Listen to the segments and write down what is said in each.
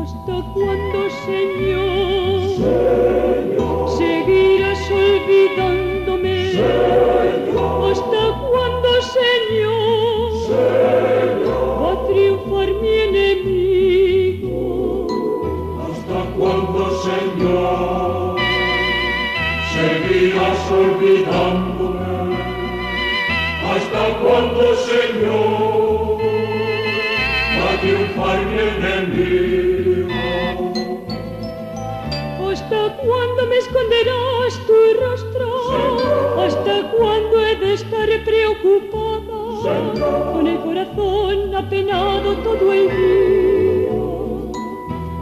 ¿Hasta cuándo, Señor, seguirás olvidándome? ¿Hasta cuándo, Señor, va a triunfar mi enemigo? ¿Hasta cuándo, Señor, seguirás olvidándome? ¿Hasta cuándo, Señor, va a triunfar mi enemigo? ¿Hasta cuándo me esconderás tu rostro? ¿Hasta cuándo he de estar preocupada? Con el corazón apenado todo el día.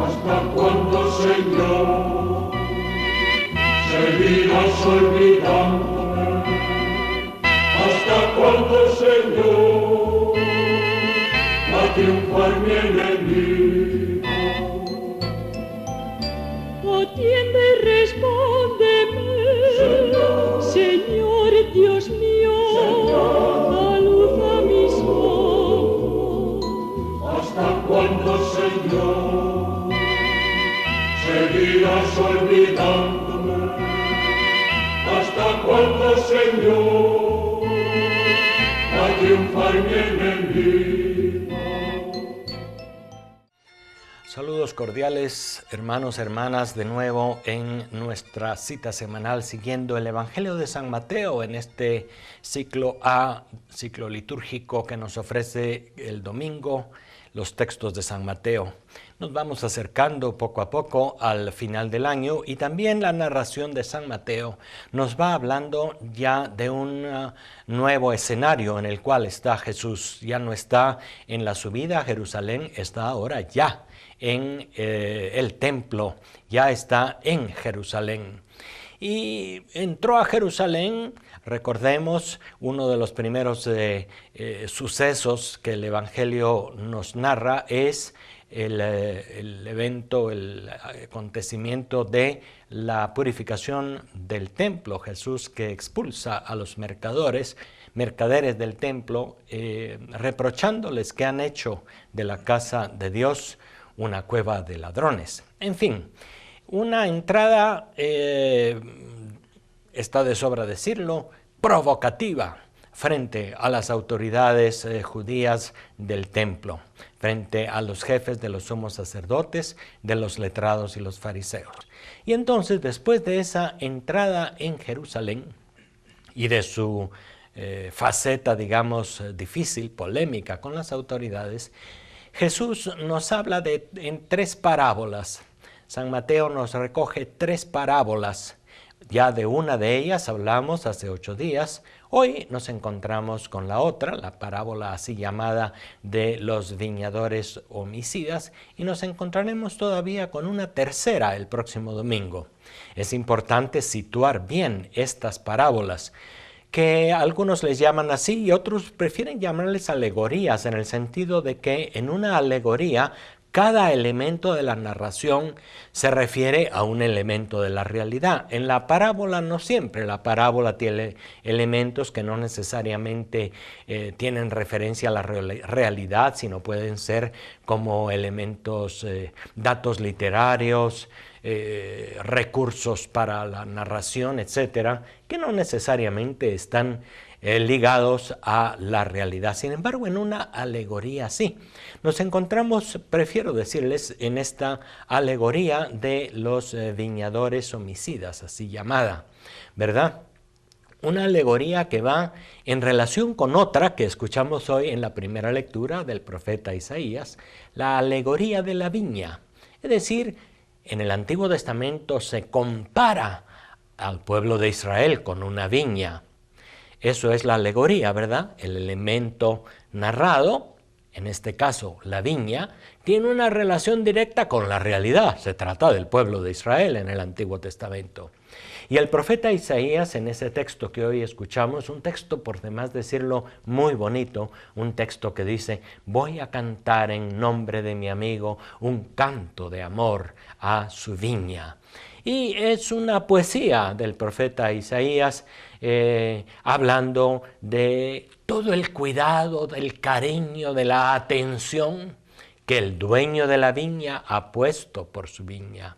¿Hasta cuándo, Señor, seguirás olvidándome? ¿Hasta cuándo, Señor, va a triunfar mi enemigo? Atiende y respóndeme, Señor Dios mío, da luz a mis ojos. ¿Hasta cuándo, Señor, seguirás olvidándome? ¿Hasta cuándo, Señor, va a triunfar mi enemigo? Saludos cordiales, hermanos, hermanas, de nuevo en nuestra cita semanal siguiendo el Evangelio de San Mateo en este ciclo A, ciclo litúrgico que nos ofrece el domingo, los textos de San Mateo. Nos vamos acercando poco a poco al final del año y también la narración de San Mateo nos va hablando ya de un nuevo escenario en el cual está Jesús. Ya no está en la subida a Jerusalén, está ahora ya en el templo, ya está en Jerusalén. Y entró a Jerusalén, recordemos, uno de los primeros sucesos que el Evangelio nos narra es el evento, el acontecimiento de la purificación del templo. Jesús que expulsa a los mercaderes del templo, reprochándoles que han hecho de la casa de Dios una cueva de ladrones. En fin, una entrada, está de sobra decirlo, provocativa frente a las autoridades judías del templo, frente a los jefes de los sumos sacerdotes, de los letrados y los fariseos. Y entonces, después de esa entrada en Jerusalén y de su faceta, digamos, difícil, polémica con las autoridades, Jesús nos habla en tres parábolas. San Mateo nos recoge tres parábolas. Ya de una de ellas hablamos hace 8 días. Hoy nos encontramos con la otra, la parábola así llamada de los viñadores homicidas, y nos encontraremos todavía con una tercera el próximo domingo. Es importante situar bien estas parábolas, que algunos les llaman así y otros prefieren llamarles alegorías, en el sentido de que en una alegoría cada elemento de la narración se refiere a un elemento de la realidad. En la parábola no siempre, la parábola tiene elementos que no necesariamente tienen referencia a la realidad, sino pueden ser como elementos, datos literarios, recursos para la narración, etcétera, que no necesariamente están ligados a la realidad. Sin embargo, en una alegoría sí. Nos encontramos, prefiero decirles, en esta alegoría de los viñadores homicidas, así llamada, ¿verdad? Una alegoría que va en relación con otra que escuchamos hoy en la primera lectura del profeta Isaías, la alegoría de la viña. Es decir, en el Antiguo Testamento se compara al pueblo de Israel con una viña. Eso es la alegoría, ¿verdad? El elemento narrado, en este caso la viña, tiene una relación directa con la realidad. Se trata del pueblo de Israel en el Antiguo Testamento. Y el profeta Isaías, en ese texto que hoy escuchamos, un texto, por demás decirlo, muy bonito, un texto que dice: voy a cantar en nombre de mi amigo un canto de amor a su viña. Y es una poesía del profeta Isaías, hablando de todo el cuidado, del cariño, de la atención que el dueño de la viña ha puesto por su viña.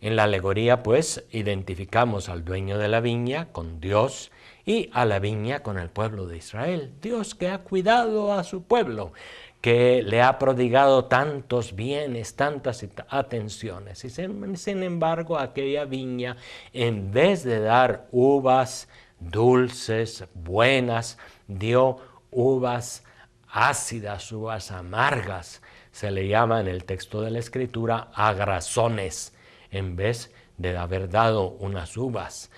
En la alegoría, pues, identificamos al dueño de la viña con Dios y a la viña con el pueblo de Israel. Dios que ha cuidado a su pueblo, que le ha prodigado tantos bienes, tantas atenciones. Y sin embargo, aquella viña, en vez de dar uvas dulces, buenas, dio uvas ácidas, uvas amargas. Se le llama en el texto de la Escritura agrazones, en vez de haber dado unas uvas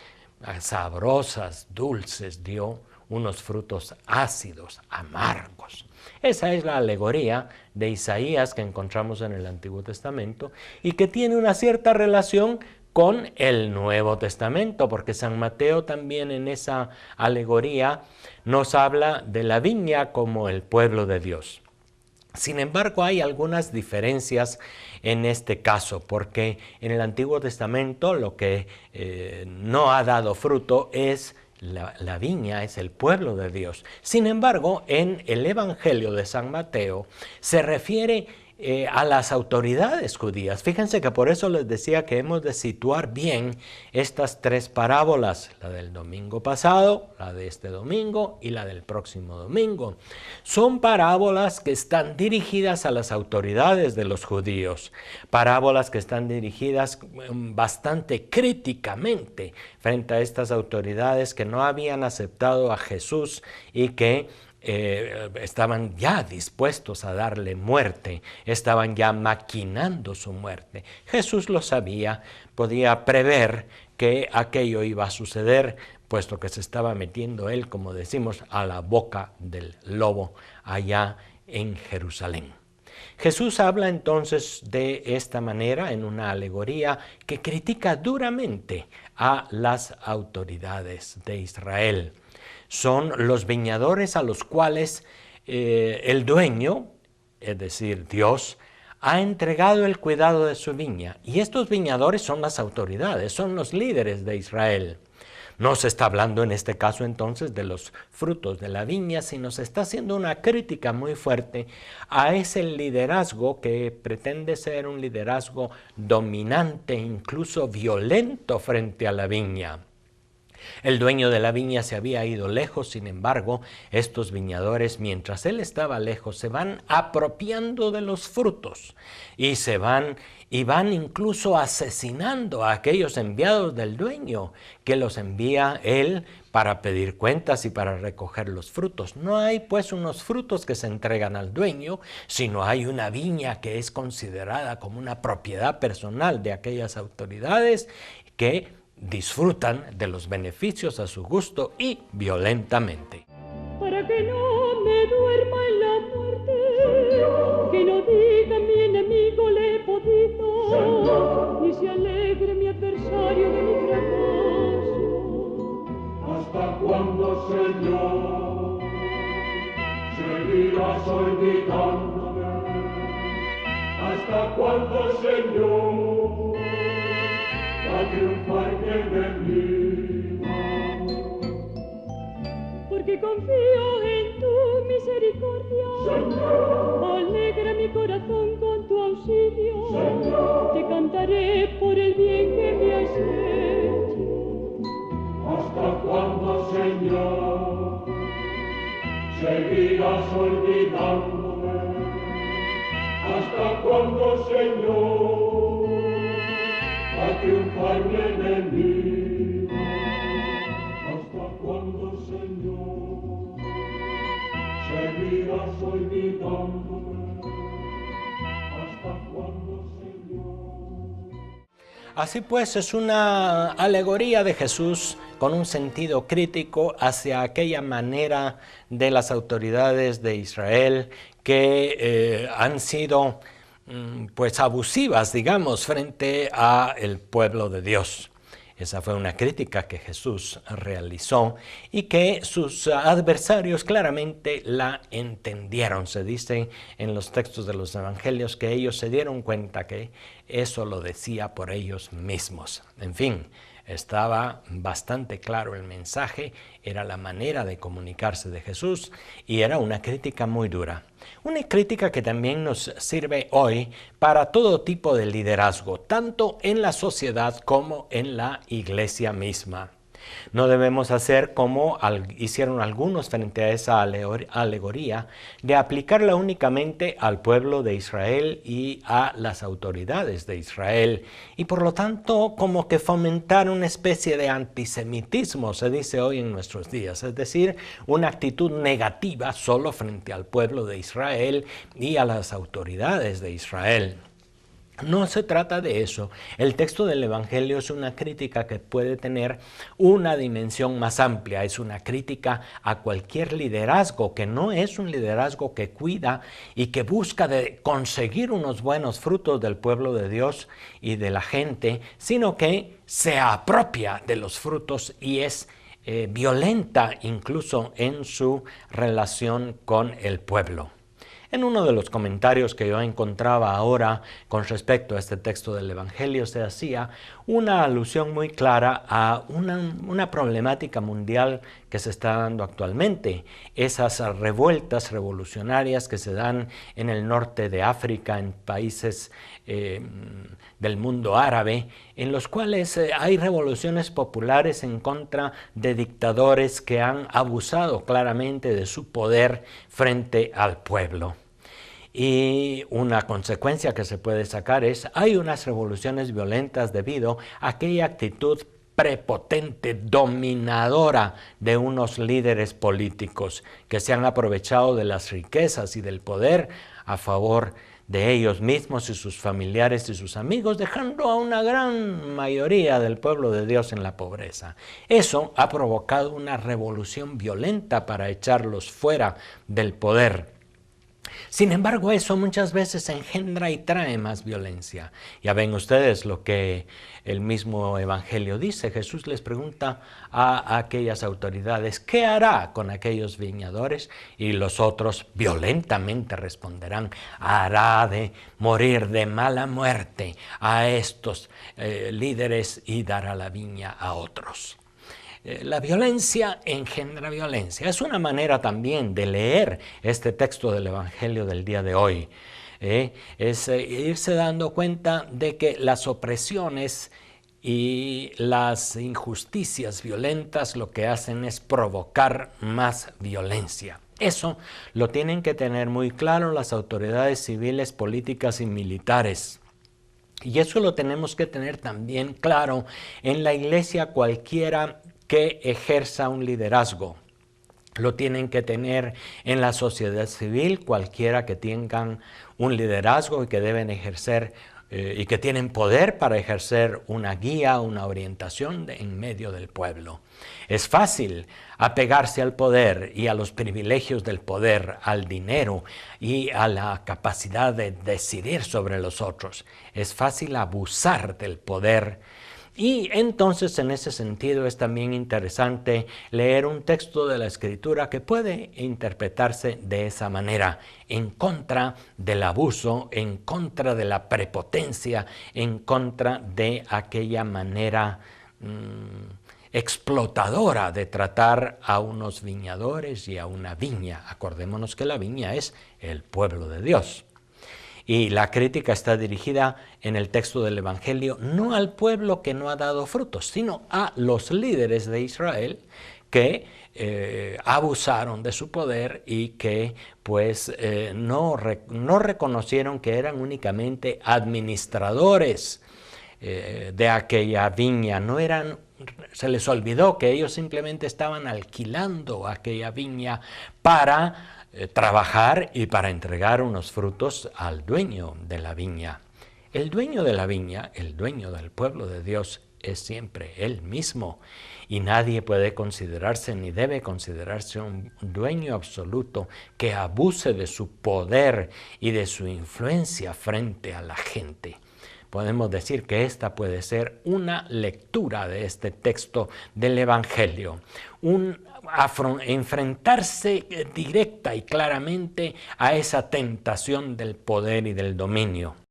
sabrosas, dulces, dio unos frutos ácidos, amargos. Esa es la alegoría de Isaías que encontramos en el Antiguo Testamento y que tiene una cierta relación con el Nuevo Testamento, porque San Mateo también en esa alegoría nos habla de la viña como el pueblo de Dios. Sin embargo, hay algunas diferencias en este caso, porque en el Antiguo Testamento lo que no ha dado fruto es la viña, es el pueblo de Dios. Sin embargo, en el Evangelio de San Mateo se refiere a las autoridades judías. Fíjense que por eso les decía que hemos de situar bien estas tres parábolas, la del domingo pasado, la de este domingo y la del próximo domingo. Son parábolas que están dirigidas a las autoridades de los judíos, parábolas que están dirigidas bastante críticamente frente a estas autoridades que no habían aceptado a Jesús y que estaban ya dispuestos a darle muerte, estaban ya maquinando su muerte. Jesús lo sabía, podía prever que aquello iba a suceder, puesto que se estaba metiendo él, como decimos, a la boca del lobo allá en Jerusalén. Jesús habla entonces de esta manera en una alegoría que critica duramente a las autoridades de Israel. Son los viñadores a los cuales el dueño, es decir, Dios, ha entregado el cuidado de su viña. Y estos viñadores son las autoridades, son los líderes de Israel. No se está hablando en este caso entonces de los frutos de la viña, sino se está haciendo una crítica muy fuerte a ese liderazgo que pretende ser un liderazgo dominante, incluso violento frente a la viña. El dueño de la viña se había ido lejos, sin embargo, estos viñadores, mientras él estaba lejos, se van apropiando de los frutos y van incluso asesinando a aquellos enviados del dueño que los envía él para pedir cuentas y para recoger los frutos. No hay pues unos frutos que se entregan al dueño, sino hay una viña que es considerada como una propiedad personal de aquellas autoridades que disfrutan de los beneficios a su gusto y violentamente. Para que no me duerma en la muerte, que no diga mi enemigo le he podido, ni se alegre mi adversario de mi fracaso. ¿Hasta cuándo, Señor, seguirás olvidándome? ¿Hasta cuándo, Señor, va a triunfar mi enemigo? Porque confío en tu misericordia, Señor. Alegra mi corazón con tu auxilio, Señor. Te cantaré por el bien que me has hecho. ¿Hasta cuándo, Señor, seguirás olvidándome? ¿Hasta cuándo, Señor, va a triunfar mi enemigo? ¿Hasta cuándo, Señor, seguirás olvidándome? ¿Hasta cuándo, Señor? Así pues, es una alegoría de Jesús con un sentido crítico hacia aquella manera de las autoridades de Israel que han sido pues abusivas, digamos, frente al pueblo de Dios. Esa fue una crítica que Jesús realizó y que sus adversarios claramente la entendieron. Se dice en los textos de los evangelios que ellos se dieron cuenta que eso lo decía por ellos mismos. En fin, Estaba bastante claro el mensaje, era la manera de comunicarse de Jesús y era una crítica muy dura. Una crítica que también nos sirve hoy para todo tipo de liderazgo, tanto en la sociedad como en la iglesia misma. No debemos hacer como hicieron algunos frente a esa alegoría de aplicarla únicamente al pueblo de Israel y a las autoridades de Israel y por lo tanto como que fomentar una especie de antisemitismo, se dice hoy en nuestros días, es decir, una actitud negativa solo frente al pueblo de Israel y a las autoridades de Israel. No se trata de eso. El texto del Evangelio es una crítica que puede tener una dimensión más amplia. Es una crítica a cualquier liderazgo que no es un liderazgo que cuida y que busca de conseguir unos buenos frutos del pueblo de Dios y de la gente, sino que se apropia de los frutos y es violenta incluso en su relación con el pueblo. En uno de los comentarios que yo encontraba ahora con respecto a este texto del Evangelio se hacía una alusión muy clara a una problemática mundial que se está dando actualmente. Esas revueltas revolucionarias que se dan en el norte de África, en países del mundo árabe, en los cuales hay revoluciones populares en contra de dictadores que han abusado claramente de su poder frente al pueblo. Y una consecuencia que se puede sacar es, hay unas revoluciones violentas debido a aquella actitud prepotente, dominadora de unos líderes políticos que se han aprovechado de las riquezas y del poder a favor de ellos mismos y sus familiares y sus amigos, dejando a una gran mayoría del pueblo de Dios en la pobreza. Eso ha provocado una revolución violenta para echarlos fuera del poder. Sin embargo, eso muchas veces engendra y trae más violencia. Ya ven ustedes lo que el mismo Evangelio dice. Jesús les pregunta a aquellas autoridades, ¿qué hará con aquellos viñadores? Y los otros violentamente responderán, hará de morir de mala muerte a estos líderes y dará la viña a otros. La violencia engendra violencia. Es una manera también de leer este texto del Evangelio del día de hoy. Es irse dando cuenta de que las opresiones y las injusticias violentas lo que hacen es provocar más violencia. Eso lo tienen que tener muy claro las autoridades civiles, políticas y militares. Y eso lo tenemos que tener también claro en la iglesia cualquiera que ejerza un liderazgo. Lo tienen que tener en la sociedad civil, cualquiera que tengan un liderazgo y que deben ejercer y que tienen poder para ejercer una guía, una orientación en medio del pueblo. Es fácil apegarse al poder y a los privilegios del poder, al dinero y a la capacidad de decidir sobre los otros. Es fácil abusar del poder. Y entonces en ese sentido es también interesante leer un texto de la Escritura que puede interpretarse de esa manera, en contra del abuso, en contra de la prepotencia, en contra de aquella manera explotadora de tratar a unos viñadores y a una viña. Acordémonos que la viña es el pueblo de Dios. Y la crítica está dirigida en el texto del Evangelio no al pueblo que no ha dado frutos, sino a los líderes de Israel que abusaron de su poder y que pues no reconocieron que eran únicamente administradores de aquella viña, se les olvidó que ellos simplemente estaban alquilando aquella viña para trabajar y para entregar unos frutos al dueño de la viña. El dueño de la viña, el dueño del pueblo de Dios, es siempre Él mismo y nadie puede considerarse ni debe considerarse un dueño absoluto que abuse de su poder y de su influencia frente a la gente. Podemos decir que esta puede ser una lectura de este texto del Evangelio, enfrentarse directa y claramente a esa tentación del poder y del dominio.